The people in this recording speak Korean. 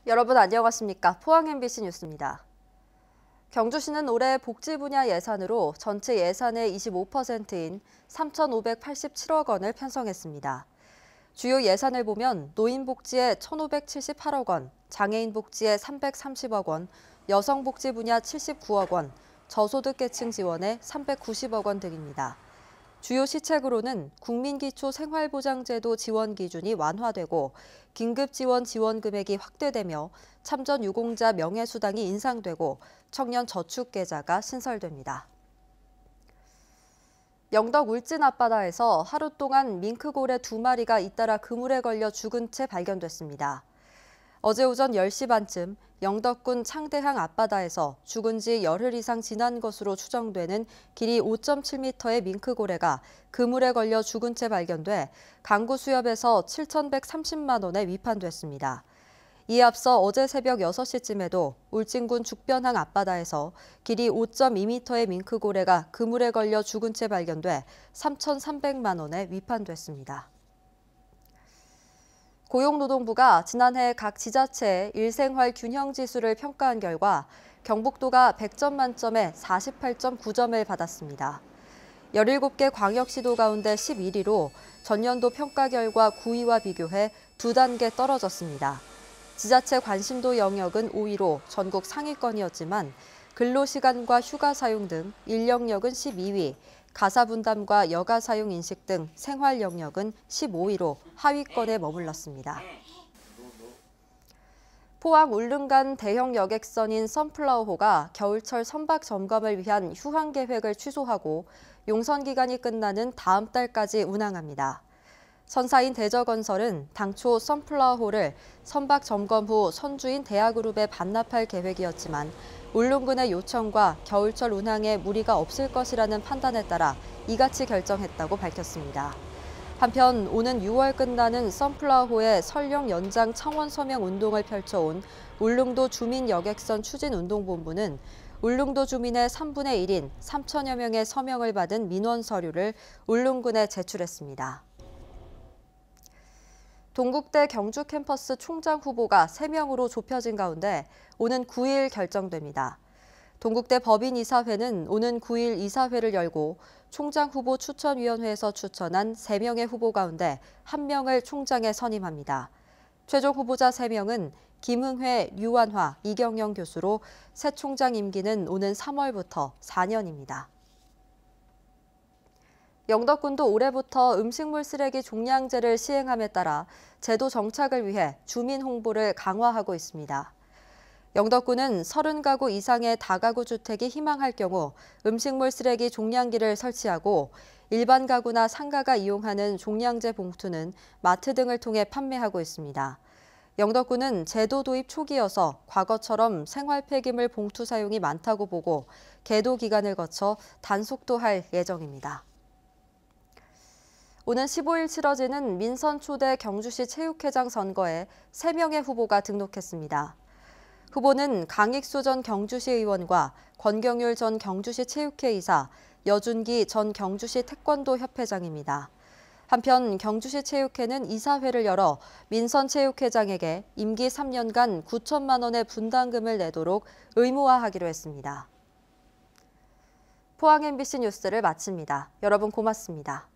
여러분 안녕하십니까? 포항 MBC 뉴스입니다. 경주시는 올해 복지 분야 예산으로 전체 예산의 25%인 3,587억 원을 편성했습니다. 주요 예산을 보면 노인복지에 1,578억 원, 장애인 복지에 330억 원, 여성복지 분야 79억 원, 저소득계층 지원에 390억 원 등입니다. 주요 시책으로는 국민기초생활보장제도 지원 기준이 완화되고 긴급지원 지원 금액이 확대되며 참전유공자 명예수당이 인상되고 청년저축계좌가 신설됩니다. 영덕 울진 앞바다에서 하루 동안 밍크고래 2마리가 잇따라 그물에 걸려 죽은 채 발견됐습니다. 어제 오전 10시 반쯤 영덕군 창대항 앞바다에서 죽은 지 열흘 이상 지난 것으로 추정되는 길이 5.7m의 밍크고래가 그물에 걸려 죽은 채 발견돼 강구수협에서 7,130만 원에 위판됐습니다. 이에 앞서 어제 새벽 6시쯤에도 울진군 죽변항 앞바다에서 길이 5.2m의 밍크고래가 그물에 걸려 죽은 채 발견돼 3,300만 원에 위판됐습니다. 고용노동부가 지난해 각 지자체의 일생활 균형 지수를 평가한 결과 경북도가 100점 만점에 48.9점을 받았습니다. 17개 광역시도 가운데 11위로 전년도 평가 결과 9위와 비교해 2단계 떨어졌습니다. 지자체 관심도 영역은 5위로 전국 상위권이었지만 근로시간과 휴가 사용 등 인력력은 12위, 가사 분담과 여가 사용 인식 등 생활 영역은 15위로 하위권에 머물렀습니다. 포항 울릉간 대형 여객선인 선플라워호가 겨울철 선박 점검을 위한 휴항 계획을 취소하고 용선 기간이 끝나는 다음 달까지 운항합니다. 선사인 대저건설은 당초 선플라워호를 선박 점검 후 선주인 대하그룹에 반납할 계획이었지만 울릉군의 요청과 겨울철 운항에 무리가 없을 것이라는 판단에 따라 이같이 결정했다고 밝혔습니다. 한편 오는 6월 끝나는 선플라워호의 설령 연장 청원 서명 운동을 펼쳐온 울릉도 주민여객선 추진운동본부는 울릉도 주민의 3분의 1인 3천여 명의 서명을 받은 민원 서류를 울릉군에 제출했습니다. 동국대 경주 캠퍼스 총장 후보가 3명으로 좁혀진 가운데 오는 9일 결정됩니다. 동국대 법인이사회는 오는 9일 이사회를 열고 총장 후보 추천위원회에서 추천한 3명의 후보 가운데 1명을 총장에 선임합니다. 최종 후보자 3명은 김흥회, 류완화, 이경영 교수로 새 총장 임기는 오는 3월부터 4년입니다. 영덕군도 올해부터 음식물 쓰레기 종량제를 시행함에 따라 제도 정착을 위해 주민 홍보를 강화하고 있습니다. 영덕군은 30가구 이상의 다가구 주택이 희망할 경우 음식물 쓰레기 종량기를 설치하고 일반 가구나 상가가 이용하는 종량제 봉투는 마트 등을 통해 판매하고 있습니다. 영덕군은 제도 도입 초기여서 과거처럼 생활 폐기물 봉투 사용이 많다고 보고 계도 기간을 거쳐 단속도 할 예정입니다. 오는 15일 치러지는 민선 초대 경주시 체육회장 선거에 3명의 후보가 등록했습니다. 후보는 강익수 전 경주시 의원과 권경율 전 경주시 체육회 이사, 여준기 전 경주시 태권도 협회장입니다. 한편 경주시 체육회는 이사회를 열어 민선 체육회장에게 임기 3년간 9천만 원의 분담금을 내도록 의무화하기로 했습니다. 포항 MBC 뉴스를 마칩니다. 여러분 고맙습니다.